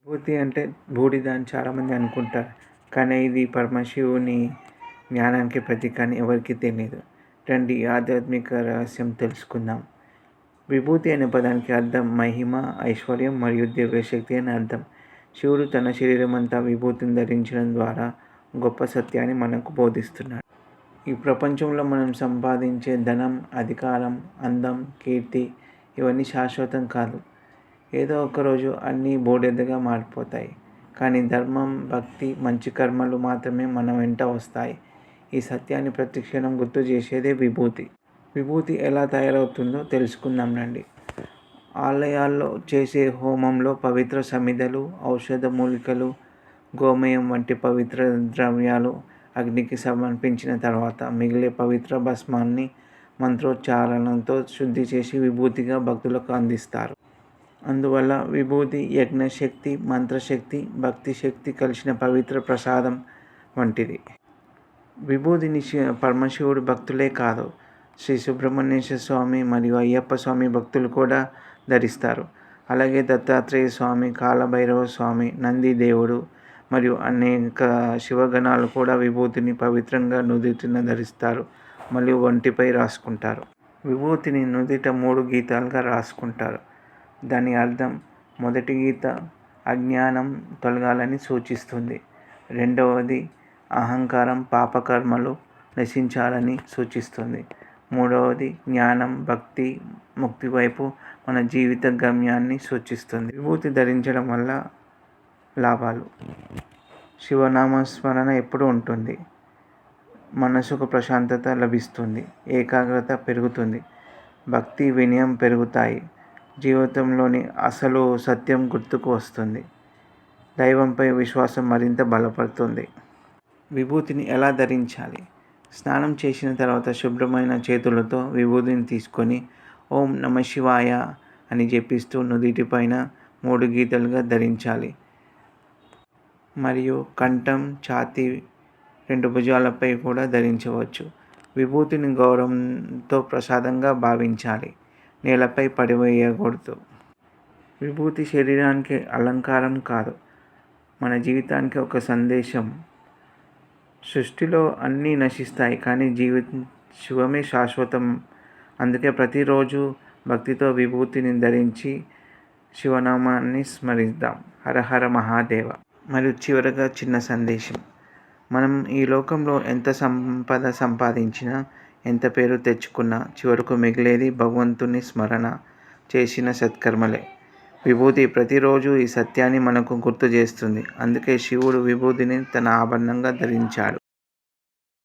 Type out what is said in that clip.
విభూతి అంటే బూడిద అని చాలామంది అనుకుంటారు. కానీ ఇది పరమశివుని జ్ఞానానికి ప్రతీక అని ఎవరికీ తెలియదు. రండి ఆధ్యాత్మిక రహస్యం తెలుసుకుందాం. విభూతి అనే పదానికి అర్థం మహిమ, ఐశ్వర్యం మరియు దివ్యశక్తి అని అర్థం. శివుడు తన శరీరమంతా విభూతిని ధరించడం ద్వారా గొప్ప సత్యాన్ని మనకు బోధిస్తున్నాడు. ఈ ప్రపంచంలో మనం సంపాదించే ధనం, అధికారం, అందం, కీర్తి ఇవన్నీ శాశ్వతం కాదు. ఏదో ఒకరోజు అన్నీ బూడిదగా మారిపోతాయి. కానీ ధర్మం, భక్తి, మంచి కర్మలు మాత్రమే మన వెంట వస్తాయి. ఈ సత్యాన్ని ప్రతి క్షణం గుర్తు చేసేదే విభూతి. విభూతి ఎలా తయారవుతుందో తెలుసుకుందాం రండి. ఆలయాల్లో చేసే హోమంలో పవిత్ర సమిధలు, ఔషధ మూలికలు, గోమయం వంటి పవిత్ర ద్రవ్యాలు అగ్నికి సమర్పించిన తర్వాత మిగిలే పవిత్ర భస్మాన్ని మంత్రోచ్చారణతో శుద్ధి చేసి విభూతిగా భక్తులకు అందిస్తారు. అందువల్ల విభూతి యజ్ఞశక్తి, మంత్రశక్తి, భక్తి శక్తి కలిసిన పవిత్ర ప్రసాదం వంటిది. విభూతిని పరమశివుడు భక్తులే కాదు, శ్రీ సుబ్రహ్మణ్యేశ్వర స్వామి మరియు అయ్యప్ప స్వామి భక్తులు కూడా ధరిస్తారు. అలాగే దత్తాత్రేయ స్వామి, కాలభైరవ స్వామి, నంది దేవుడు మరియు అనేక శివగణాలు కూడా విభూతిని పవిత్రంగా నుదుటిన ధరిస్తారు మరియు ఒంటిపై రాసుకుంటారు. విభూతిని నుదిట 3 గీతాలుగా రాసుకుంటారు. దాని అర్థం మొదటి గీత అజ్ఞానం తొలగాలని సూచిస్తుంది. రెండవది అహంకారం, పాపకర్మలు నశించాలని సూచిస్తుంది. మూడవది జ్ఞానం, భక్తి, ముక్తి వైపు మన జీవిత గమ్యాన్ని సూచిస్తుంది. విభూతి ధరించడం వల్ల లాభాలు: శివనామస్మరణ ఎప్పుడు ఉంటుంది, మనసుకు ప్రశాంతత లభిస్తుంది, ఏకాగ్రత పెరుగుతుంది, భక్తి, వినయం పెరుగుతాయి, జీవితంలోని అసలు సత్యం గుర్తుకు వస్తుంది, దైవంపై విశ్వాసం మరింత బలపడుతుంది. విభూతిని ఎలా ధరించాలి? స్నానం చేసిన తర్వాత శుభ్రమైన చేతులతో విభూతిని తీసుకొని ఓం నమః శివాయ అని జపిస్తూ నుదిటిపైన 3 గీతలుగా ధరించాలి. మరియు కంఠం, ఛాతీ, 2 భుజాలపై కూడా ధరించవచ్చు. విభూతిని గౌరవంతో ప్రసాదంగా భావించాలి. నేలపై పడివేయకూడదు. విభూతి శరీరానికి అలంకారం కాదు, మన జీవితానికి ఒక సందేశం. సృష్టిలో అన్నీ నశిస్తాయి, కానీ శివమే శాశ్వతం. అందుకే ప్రతిరోజు భక్తితో విభూతిని ధరించి శివనామాన్ని స్మరిద్దాం. హర హర మహాదేవ. మరియు చివరగా చిన్న సందేశం: మనం ఈ లోకంలో ఎంత సంపద సంపాదించినా, ఎంత పేరు తెచ్చుకున్నా చివరకు మిగిలేది భగవంతుని స్మరణ చేసిన సత్కర్మలే. విభూతి ప్రతిరోజు ఈ సత్యాన్ని మనకు గుర్తు చేస్తుంది. అందుకే శివుడు విభూతిని తన ఆభరణంగా ధరించాడు.